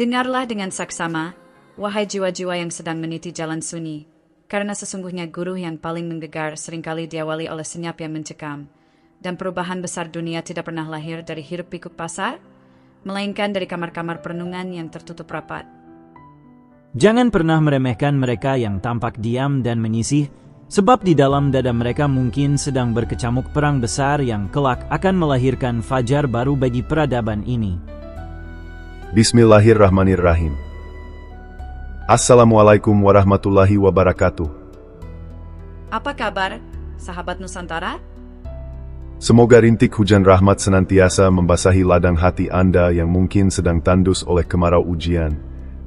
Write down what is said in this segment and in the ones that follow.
Dengarlah dengan saksama, wahai jiwa-jiwa yang sedang meniti jalan sunyi, karena sesungguhnya guru yang paling menggegar seringkali diawali oleh senyap yang mencekam, dan perubahan besar dunia tidak pernah lahir dari hiruk pikuk pasar, melainkan dari kamar-kamar perenungan yang tertutup rapat. Jangan pernah meremehkan mereka yang tampak diam dan menyisih, sebab di dalam dada mereka mungkin sedang berkecamuk perang besar yang kelak akan melahirkan fajar baru bagi peradaban ini. Bismillahirrahmanirrahim. Assalamualaikum warahmatullahi wabarakatuh. Apa kabar, sahabat Nusantara? Semoga rintik hujan rahmat senantiasa membasahi ladang hati Anda yang mungkin sedang tandus oleh kemarau ujian,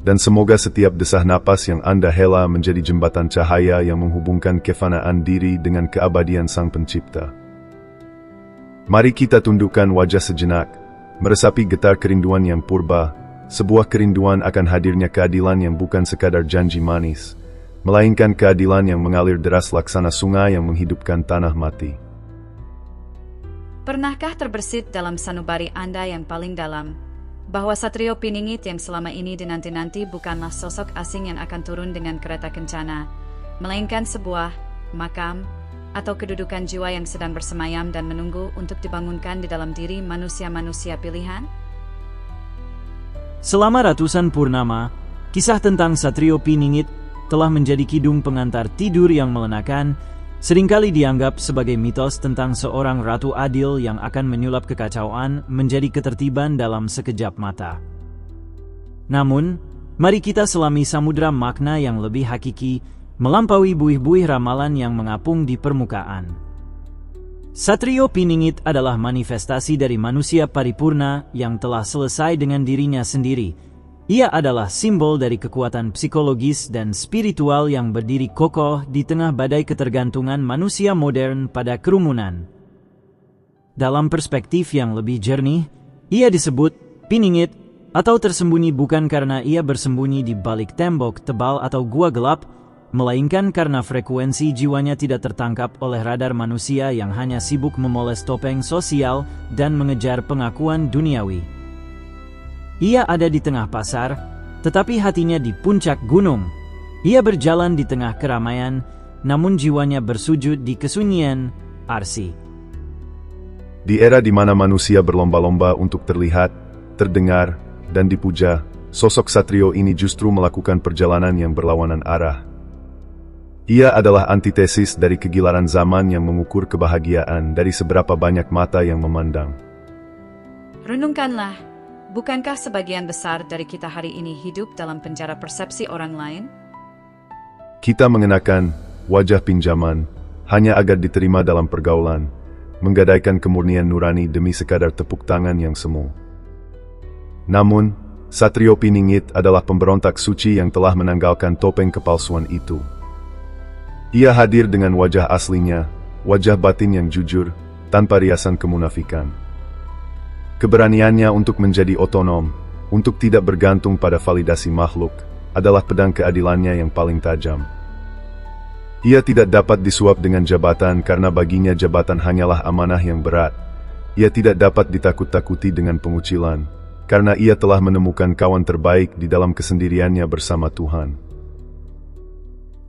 dan semoga setiap desah napas yang Anda hela menjadi jembatan cahaya yang menghubungkan kefanaan diri dengan keabadian Sang Pencipta. Mari kita tundukkan wajah sejenak, meresapi getar kerinduan yang purba, sebuah kerinduan akan hadirnya keadilan yang bukan sekadar janji manis, melainkan keadilan yang mengalir deras laksana sungai yang menghidupkan tanah mati. Pernahkah terbersit dalam sanubari Anda yang paling dalam, bahwa Satrio Piningit yang selama ini dinanti-nanti bukanlah sosok asing yang akan turun dengan kereta kencana, melainkan sebuah makam atau kedudukan jiwa yang sedang bersemayam dan menunggu untuk dibangunkan di dalam diri manusia-manusia pilihan? Selama ratusan purnama, kisah tentang Satrio Piningit telah menjadi kidung pengantar tidur yang melenakan, seringkali dianggap sebagai mitos tentang seorang ratu adil yang akan menyulap kekacauan menjadi ketertiban dalam sekejap mata. Namun, mari kita selami samudra makna yang lebih hakiki, melampaui buih-buih ramalan yang mengapung di permukaan. Satrio Piningit adalah manifestasi dari manusia paripurna yang telah selesai dengan dirinya sendiri. Ia adalah simbol dari kekuatan psikologis dan spiritual yang berdiri kokoh di tengah badai ketergantungan manusia modern pada kerumunan. Dalam perspektif yang lebih jernih, ia disebut Piningit atau tersembunyi bukan karena ia bersembunyi di balik tembok tebal atau gua gelap, melainkan karena frekuensi jiwanya tidak tertangkap oleh radar manusia yang hanya sibuk memoles topeng sosial dan mengejar pengakuan duniawi. Ia ada di tengah pasar, tetapi hatinya di puncak gunung. Ia berjalan di tengah keramaian, namun jiwanya bersujud di kesunyian arsi. Di era di mana manusia berlomba-lomba untuk terlihat, terdengar, dan dipuja, sosok Satrio ini justru melakukan perjalanan yang berlawanan arah. Ia adalah antitesis dari kegilaran zaman yang mengukur kebahagiaan dari seberapa banyak mata yang memandang. Renungkanlah, bukankah sebagian besar dari kita hari ini hidup dalam penjara persepsi orang lain? Kita mengenakan wajah pinjaman hanya agar diterima dalam pergaulan, menggadaikan kemurnian nurani demi sekadar tepuk tangan yang semu. Namun, Satrio Piningit adalah pemberontak suci yang telah menanggalkan topeng kepalsuan itu. Ia hadir dengan wajah aslinya, wajah batin yang jujur, tanpa riasan kemunafikan. Keberaniannya untuk menjadi otonom, untuk tidak bergantung pada validasi makhluk, adalah pedang keadilannya yang paling tajam. Ia tidak dapat disuap dengan jabatan karena baginya jabatan hanyalah amanah yang berat. Ia tidak dapat ditakut-takuti dengan pengucilan, karena ia telah menemukan kawan terbaik di dalam kesendiriannya bersama Tuhan.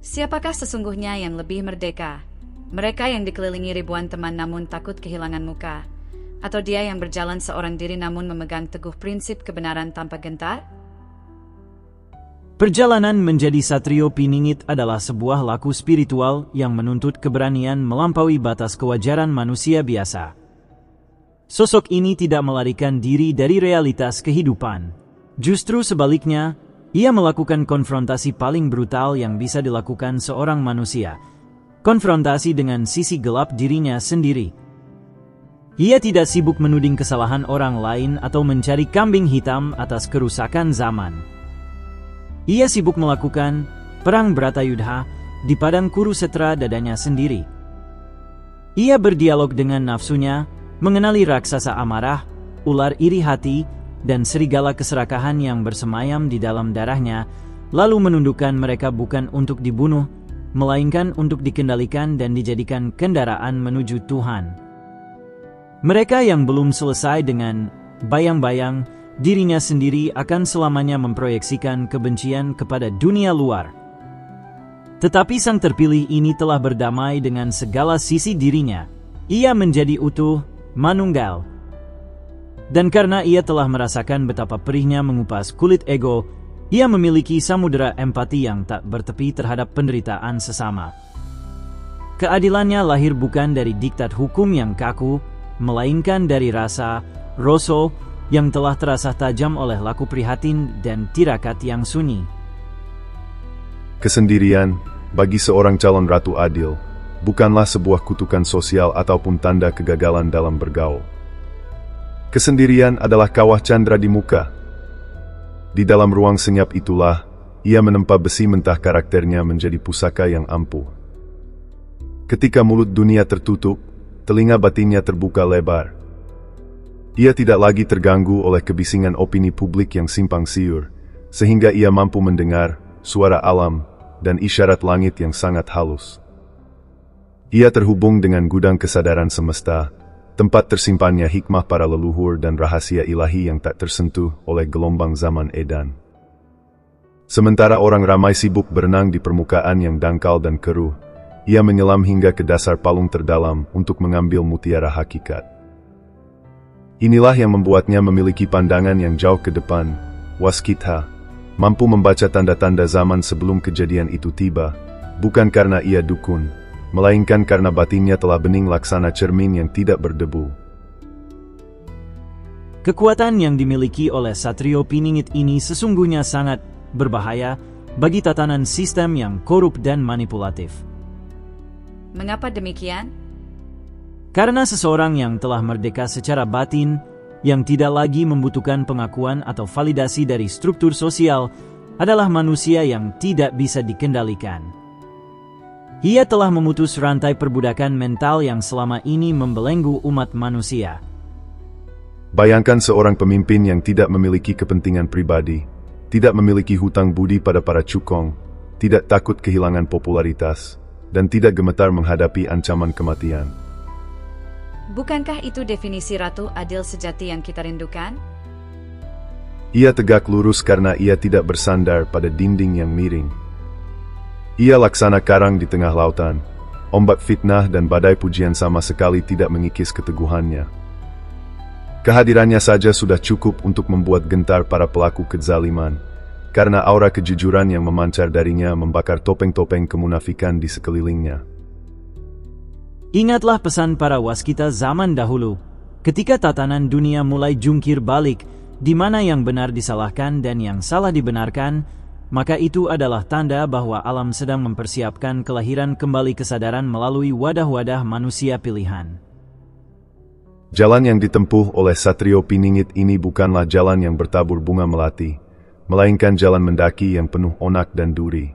Siapakah sesungguhnya yang lebih merdeka? Mereka yang dikelilingi ribuan teman namun takut kehilangan muka? Atau dia yang berjalan seorang diri namun memegang teguh prinsip kebenaran tanpa gentar? Perjalanan menjadi Satrio Piningit adalah sebuah laku spiritual yang menuntut keberanian melampaui batas kewajaran manusia biasa. Sosok ini tidak melarikan diri dari realitas kehidupan. Justru sebaliknya, ia melakukan konfrontasi paling brutal yang bisa dilakukan seorang manusia. Konfrontasi dengan sisi gelap dirinya sendiri. Ia tidak sibuk menuding kesalahan orang lain atau mencari kambing hitam atas kerusakan zaman. Ia sibuk melakukan perang Bratayudha di padang Kurusetra dadanya sendiri. Ia berdialog dengan nafsunya, mengenali raksasa amarah, ular iri hati, dan serigala keserakahan yang bersemayam di dalam darahnya, lalu menundukkan mereka bukan untuk dibunuh, melainkan untuk dikendalikan dan dijadikan kendaraan menuju Tuhan. Mereka yang belum selesai dengan bayang-bayang dirinya sendiri akan selamanya memproyeksikan kebencian kepada dunia luar. Tetapi sang terpilih ini telah berdamai dengan segala sisi dirinya. Ia menjadi utuh, manunggal. Dan karena ia telah merasakan betapa perihnya mengupas kulit ego, ia memiliki samudera empati yang tak bertepi terhadap penderitaan sesama. Keadilannya lahir bukan dari diktat hukum yang kaku, melainkan dari rasa, rasa, yang telah terasa tajam oleh laku prihatin dan tirakat yang sunyi. Kesendirian, bagi seorang calon ratu adil, bukanlah sebuah kutukan sosial ataupun tanda kegagalan dalam bergaul. Kesendirian adalah kawah candra di muka. Di dalam ruang senyap itulah, ia menempa besi mentah karakternya menjadi pusaka yang ampuh. Ketika mulut dunia tertutup, telinga batinnya terbuka lebar. Ia tidak lagi terganggu oleh kebisingan opini publik yang simpang siur, sehingga ia mampu mendengar suara alam dan isyarat langit yang sangat halus. Ia terhubung dengan gudang kesadaran semesta, tempat tersimpannya hikmah para leluhur dan rahasia ilahi yang tak tersentuh oleh gelombang zaman edan. Sementara orang ramai sibuk berenang di permukaan yang dangkal dan keruh, ia menyelam hingga ke dasar palung terdalam untuk mengambil mutiara hakikat. Inilah yang membuatnya memiliki pandangan yang jauh ke depan, waskitha, mampu membaca tanda-tanda zaman sebelum kejadian itu tiba, bukan karena ia dukun, melainkan karena batinnya telah bening laksana cermin yang tidak berdebu. Kekuatan yang dimiliki oleh Satrio Piningit ini sesungguhnya sangat berbahaya bagi tatanan sistem yang korup dan manipulatif. Mengapa demikian? Karena seseorang yang telah merdeka secara batin, yang tidak lagi membutuhkan pengakuan atau validasi dari struktur sosial, adalah manusia yang tidak bisa dikendalikan. Ia telah memutus rantai perbudakan mental yang selama ini membelenggu umat manusia. Bayangkan seorang pemimpin yang tidak memiliki kepentingan pribadi, tidak memiliki hutang budi pada para cukong, tidak takut kehilangan popularitas, dan tidak gemetar menghadapi ancaman kematian. Bukankah itu definisi ratu adil sejati yang kita rindukan? Ia tegak lurus karena ia tidak bersandar pada dinding yang miring. Ia laksana karang di tengah lautan. Ombak fitnah dan badai pujian sama sekali tidak mengikis keteguhannya. Kehadirannya saja sudah cukup untuk membuat gentar para pelaku kezaliman, karena aura kejujuran yang memancar darinya membakar topeng-topeng kemunafikan di sekelilingnya. Ingatlah pesan para waskita zaman dahulu, ketika tatanan dunia mulai jungkir balik, di mana yang benar disalahkan dan yang salah dibenarkan, maka itu adalah tanda bahwa alam sedang mempersiapkan kelahiran kembali kesadaran melalui wadah-wadah manusia pilihan. Jalan yang ditempuh oleh Satrio Piningit ini bukanlah jalan yang bertabur bunga melati, melainkan jalan mendaki yang penuh onak dan duri.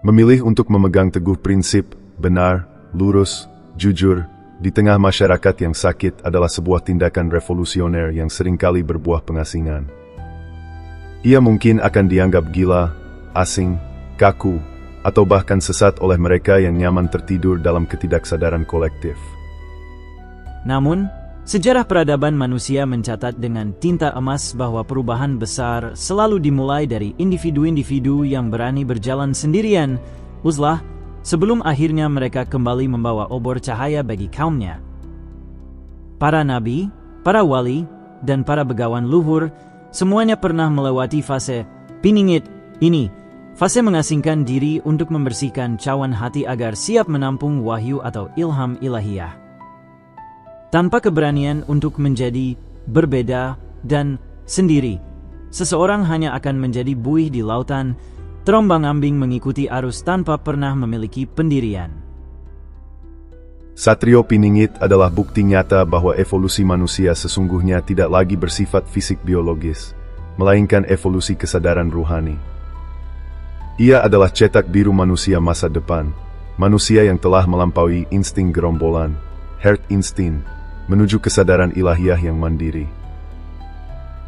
Memilih untuk memegang teguh prinsip, benar, lurus, jujur, di tengah masyarakat yang sakit adalah sebuah tindakan revolusioner yang seringkali berbuah pengasingan. Ia mungkin akan dianggap gila, asing, kaku, atau bahkan sesat oleh mereka yang nyaman tertidur dalam ketidaksadaran kolektif. Namun, sejarah peradaban manusia mencatat dengan tinta emas bahwa perubahan besar selalu dimulai dari individu-individu yang berani berjalan sendirian, uzlah, sebelum akhirnya mereka kembali membawa obor cahaya bagi kaumnya. Para nabi, para wali, dan para begawan luhur, semuanya pernah melewati fase piningit ini, fase mengasingkan diri untuk membersihkan cawan hati agar siap menampung wahyu atau ilham ilahiyah. Tanpa keberanian untuk menjadi berbeda dan sendiri, seseorang hanya akan menjadi buih di lautan, terombang-ambing mengikuti arus tanpa pernah memiliki pendirian. Satrio Piningit adalah bukti nyata bahwa evolusi manusia sesungguhnya tidak lagi bersifat fisik biologis, melainkan evolusi kesadaran ruhani. Ia adalah cetak biru manusia masa depan, manusia yang telah melampaui insting gerombolan, herd instinct, menuju kesadaran ilahiyah yang mandiri.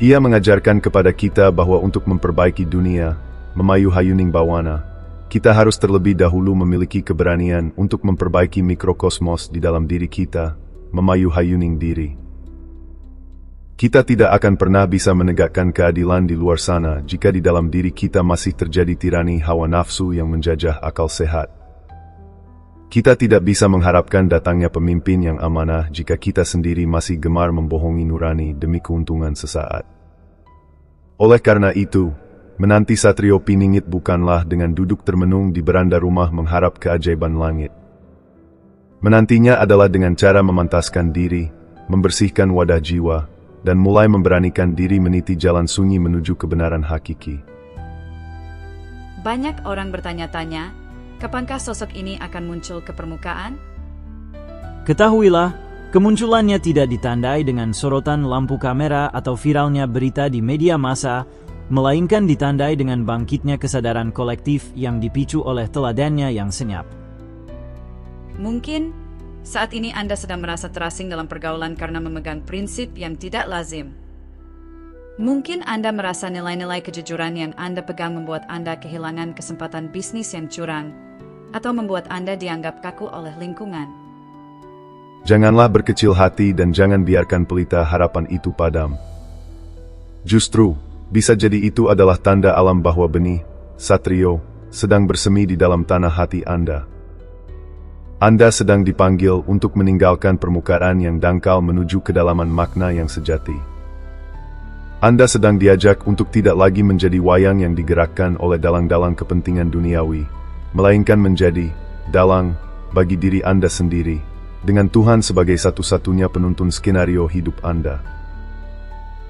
Ia mengajarkan kepada kita bahwa untuk memperbaiki dunia, memayu hayuning bawana, kita harus terlebih dahulu memiliki keberanian untuk memperbaiki mikrokosmos di dalam diri kita, memayu hayuning diri. Kita tidak akan pernah bisa menegakkan keadilan di luar sana jika di dalam diri kita masih terjadi tirani hawa nafsu yang menjajah akal sehat. Kita tidak bisa mengharapkan datangnya pemimpin yang amanah jika kita sendiri masih gemar membohongi nurani demi keuntungan sesaat. Oleh karena itu, menanti Satrio Piningit bukanlah dengan duduk termenung di beranda rumah mengharap keajaiban langit. Menantinya adalah dengan cara memantaskan diri, membersihkan wadah jiwa, dan mulai memberanikan diri meniti jalan sunyi menuju kebenaran hakiki. Banyak orang bertanya-tanya, kapankah sosok ini akan muncul ke permukaan? Ketahuilah, kemunculannya tidak ditandai dengan sorotan lampu kamera atau viralnya berita di media massa, melainkan ditandai dengan bangkitnya kesadaran kolektif yang dipicu oleh teladannya yang senyap. Mungkin saat ini Anda sedang merasa terasing dalam pergaulan karena memegang prinsip yang tidak lazim. Mungkin Anda merasa nilai-nilai kejujuran yang Anda pegang membuat Anda kehilangan kesempatan bisnis yang curang, atau membuat Anda dianggap kaku oleh lingkungan. Janganlah berkecil hati dan jangan biarkan pelita harapan itu padam. Justru, bisa jadi itu adalah tanda alam bahwa benih, Satrio, sedang bersemi di dalam tanah hati Anda. Anda sedang dipanggil untuk meninggalkan permukaan yang dangkal menuju kedalaman makna yang sejati. Anda sedang diajak untuk tidak lagi menjadi wayang yang digerakkan oleh dalang-dalang kepentingan duniawi, melainkan menjadi dalang bagi diri Anda sendiri, dengan Tuhan sebagai satu-satunya penuntun skenario hidup Anda.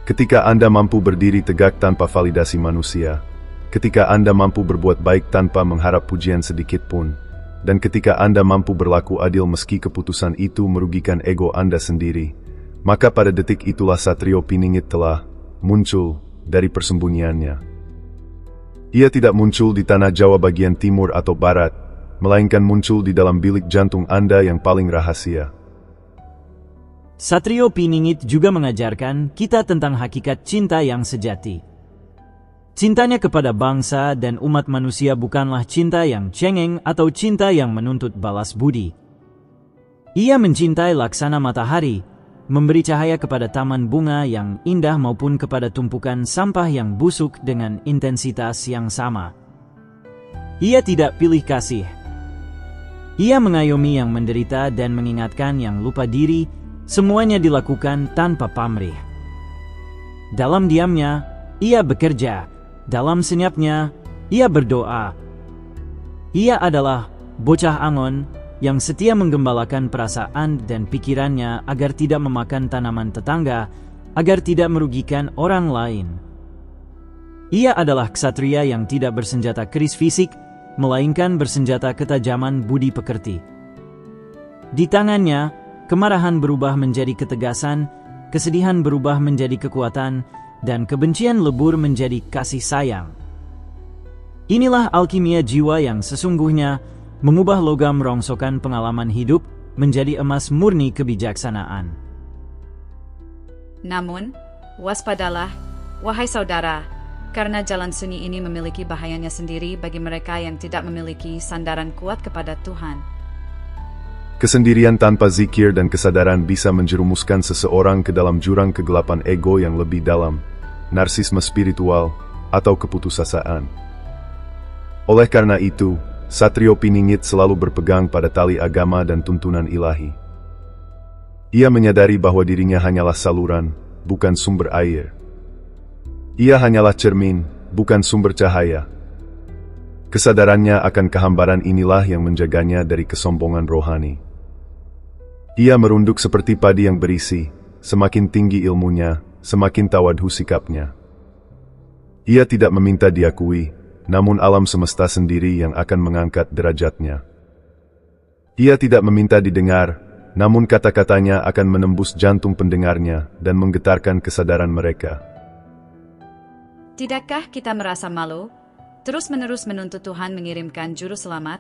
Ketika Anda mampu berdiri tegak tanpa validasi manusia, ketika Anda mampu berbuat baik tanpa mengharap pujian sedikit pun, dan ketika Anda mampu berlaku adil meski keputusan itu merugikan ego Anda sendiri, maka pada detik itulah Satrio Piningit telah muncul dari persembunyiannya. Ia tidak muncul di tanah Jawa bagian timur atau barat, melainkan muncul di dalam bilik jantung Anda yang paling rahasia. Satrio Piningit juga mengajarkan kita tentang hakikat cinta yang sejati. Cintanya kepada bangsa dan umat manusia bukanlah cinta yang cengeng atau cinta yang menuntut balas budi. Ia mencintai laksana matahari, memberi cahaya kepada taman bunga yang indah maupun kepada tumpukan sampah yang busuk dengan intensitas yang sama. Ia tidak pilih kasih. Ia mengayomi yang menderita dan mengingatkan yang lupa diri, semuanya dilakukan tanpa pamrih. Dalam diamnya, ia bekerja. Dalam senyapnya, ia berdoa. Ia adalah bocah angon yang setia menggembalakan perasaan dan pikirannya agar tidak memakan tanaman tetangga, agar tidak merugikan orang lain. Ia adalah ksatria yang tidak bersenjata keris fisik, melainkan bersenjata ketajaman budi pekerti. Di tangannya, kemarahan berubah menjadi ketegasan, kesedihan berubah menjadi kekuatan, dan kebencian lebur menjadi kasih sayang. Inilah alkimia jiwa yang sesungguhnya mengubah logam rongsokan pengalaman hidup menjadi emas murni kebijaksanaan. Namun, waspadalah, wahai saudara, karena jalan sunyi ini memiliki bahayanya sendiri bagi mereka yang tidak memiliki sandaran kuat kepada Tuhan. Kesendirian tanpa zikir dan kesadaran bisa menjerumuskan seseorang ke dalam jurang kegelapan ego yang lebih dalam, narsisme spiritual, atau keputusasaan. Oleh karena itu, Satrio Piningit selalu berpegang pada tali agama dan tuntunan ilahi. Ia menyadari bahwa dirinya hanyalah saluran, bukan sumber air. Ia hanyalah cermin, bukan sumber cahaya. Kesadarannya akan kehambaran inilah yang menjaganya dari kesombongan rohani. Ia merunduk seperti padi yang berisi, semakin tinggi ilmunya, semakin tawadhu sikapnya. Ia tidak meminta diakui, namun alam semesta sendiri yang akan mengangkat derajatnya. Ia tidak meminta didengar, namun kata-katanya akan menembus jantung pendengarnya dan menggetarkan kesadaran mereka. Tidakkah kita merasa malu, terus-menerus menuntut Tuhan mengirimkan juru selamat,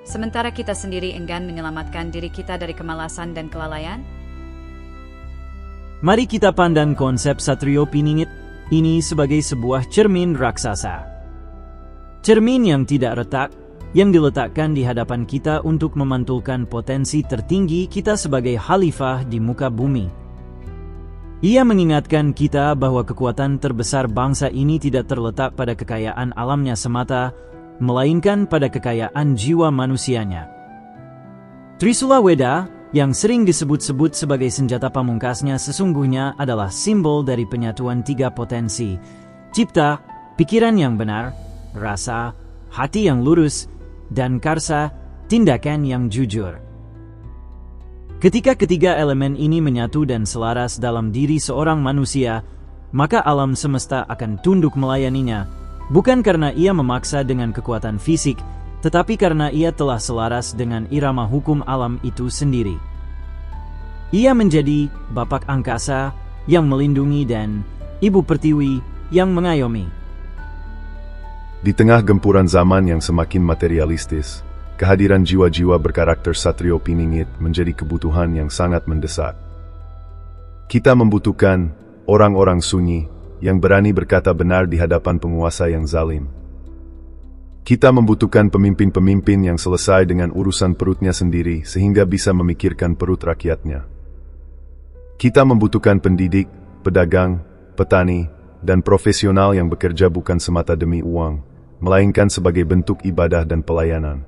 sementara kita sendiri enggan menyelamatkan diri kita dari kemalasan dan kelalaian? Mari kita pandang konsep Satrio Piningit ini sebagai sebuah cermin raksasa. Cermin yang tidak retak, yang diletakkan di hadapan kita untuk memantulkan potensi tertinggi kita sebagai khalifah di muka bumi. Ia mengingatkan kita bahwa kekuatan terbesar bangsa ini tidak terletak pada kekayaan alamnya semata, melainkan pada kekayaan jiwa manusianya. Trisula Weda, yang sering disebut-sebut sebagai senjata pamungkasnya, sesungguhnya adalah simbol dari penyatuan tiga potensi: cipta, pikiran yang benar, rasa, hati yang lurus, dan karsa, tindakan yang jujur. Ketika ketiga elemen ini menyatu dan selaras dalam diri seorang manusia, maka alam semesta akan tunduk melayaninya, bukan karena ia memaksa dengan kekuatan fisik, tetapi karena ia telah selaras dengan irama hukum alam itu sendiri. Ia menjadi Bapak Angkasa yang melindungi dan Ibu Pertiwi yang mengayomi. Di tengah gempuran zaman yang semakin materialistis, kehadiran jiwa-jiwa berkarakter Satrio Piningit menjadi kebutuhan yang sangat mendesak. Kita membutuhkan orang-orang sunyi yang berani berkata benar di hadapan penguasa yang zalim. Kita membutuhkan pemimpin-pemimpin yang selesai dengan urusan perutnya sendiri sehingga bisa memikirkan perut rakyatnya. Kita membutuhkan pendidik, pedagang, petani, dan profesional yang bekerja bukan semata demi uang, melainkan sebagai bentuk ibadah dan pelayanan.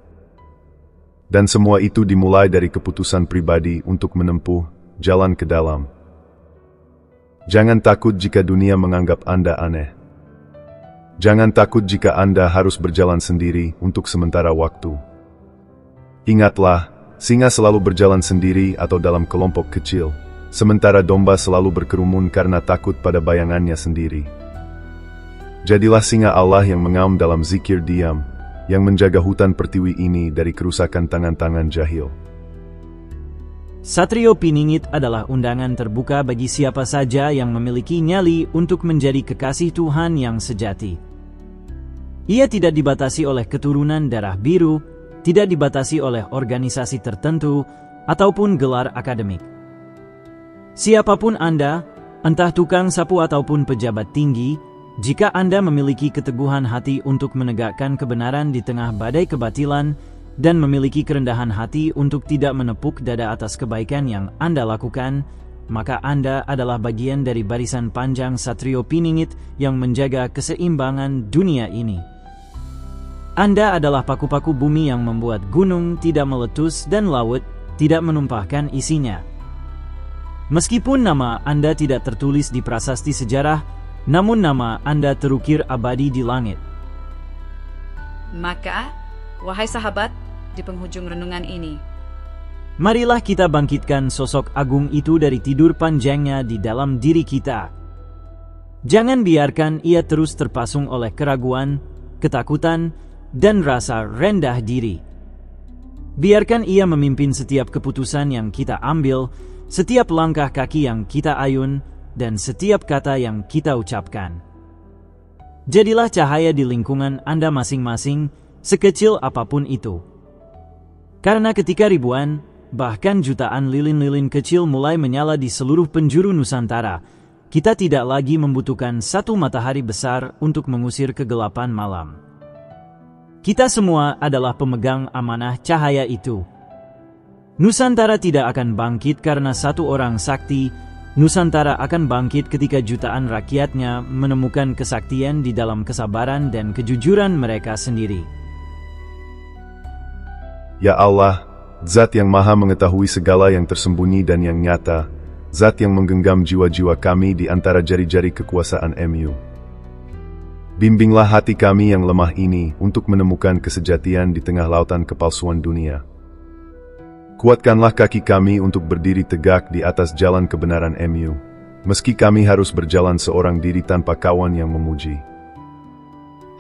Dan semua itu dimulai dari keputusan pribadi untuk menempuh jalan ke dalam. Jangan takut jika dunia menganggap Anda aneh. Jangan takut jika Anda harus berjalan sendiri untuk sementara waktu. Ingatlah, singa selalu berjalan sendiri atau dalam kelompok kecil, sementara domba selalu berkerumun karena takut pada bayangannya sendiri. Jadilah singa Allah yang mengaum dalam zikir diam, yang menjaga hutan pertiwi ini dari kerusakan tangan-tangan jahil. Satrio Piningit adalah undangan terbuka bagi siapa saja yang memiliki nyali untuk menjadi kekasih Tuhan yang sejati. Ia tidak dibatasi oleh keturunan darah biru, tidak dibatasi oleh organisasi tertentu, ataupun gelar akademik. Siapapun Anda, entah tukang sapu ataupun pejabat tinggi, jika Anda memiliki keteguhan hati untuk menegakkan kebenaran di tengah badai kebatilan dan memiliki kerendahan hati untuk tidak menepuk dada atas kebaikan yang Anda lakukan, maka Anda adalah bagian dari barisan panjang Satrio Piningit yang menjaga keseimbangan dunia ini. Anda adalah paku-paku bumi yang membuat gunung tidak meletus dan laut tidak menumpahkan isinya. Meskipun nama Anda tidak tertulis di prasasti sejarah, namun nama Anda terukir abadi di langit. Maka, wahai sahabat, di penghujung renungan ini, marilah kita bangkitkan sosok agung itu dari tidur panjangnya di dalam diri kita. Jangan biarkan ia terus terpasung oleh keraguan, ketakutan, dan rasa rendah diri. Biarkan ia memimpin setiap keputusan yang kita ambil, setiap langkah kaki yang kita ayun, dan setiap kata yang kita ucapkan. Jadilah cahaya di lingkungan Anda masing-masing, sekecil apapun itu. Karena ketika ribuan, bahkan jutaan lilin-lilin kecil mulai menyala di seluruh penjuru Nusantara, kita tidak lagi membutuhkan satu matahari besar untuk mengusir kegelapan malam. Kita semua adalah pemegang amanah cahaya itu. Nusantara tidak akan bangkit karena satu orang sakti. Nusantara akan bangkit ketika jutaan rakyatnya menemukan kesaktian di dalam kesabaran dan kejujuran mereka sendiri. Ya Allah, Zat yang maha mengetahui segala yang tersembunyi dan yang nyata, Zat yang menggenggam jiwa-jiwa kami di antara jari-jari kekuasaan MU. Bimbinglah hati kami yang lemah ini untuk menemukan kesejatian di tengah lautan kepalsuan dunia. Kuatkanlah kaki kami untuk berdiri tegak di atas jalan kebenaran MU, meski kami harus berjalan seorang diri tanpa kawan yang memuji.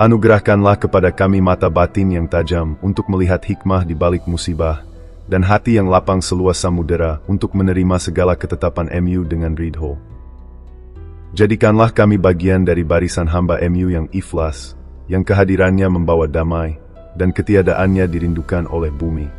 Anugerahkanlah kepada kami mata batin yang tajam untuk melihat hikmah di balik musibah, dan hati yang lapang seluas samudera untuk menerima segala ketetapan MU dengan ridho. Jadikanlah kami bagian dari barisan hamba MU yang ikhlas, yang kehadirannya membawa damai, dan ketiadaannya dirindukan oleh bumi.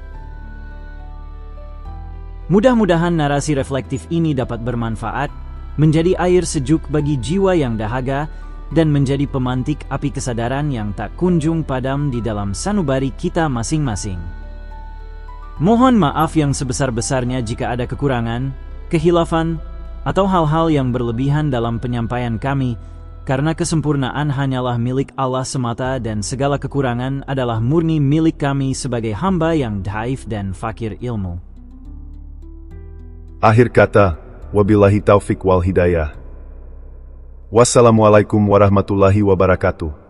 Mudah-mudahan narasi reflektif ini dapat bermanfaat, menjadi air sejuk bagi jiwa yang dahaga, dan menjadi pemantik api kesadaran yang tak kunjung padam di dalam sanubari kita masing-masing. Mohon maaf yang sebesar-besarnya jika ada kekurangan, kehilafan, atau hal-hal yang berlebihan dalam penyampaian kami, karena kesempurnaan hanyalah milik Allah semata dan segala kekurangan adalah murni milik kami sebagai hamba yang dhaif dan fakir ilmu. Akhir kata, wabillahi taufik wal hidayah. Wassalamualaikum warahmatullahi wabarakatuh.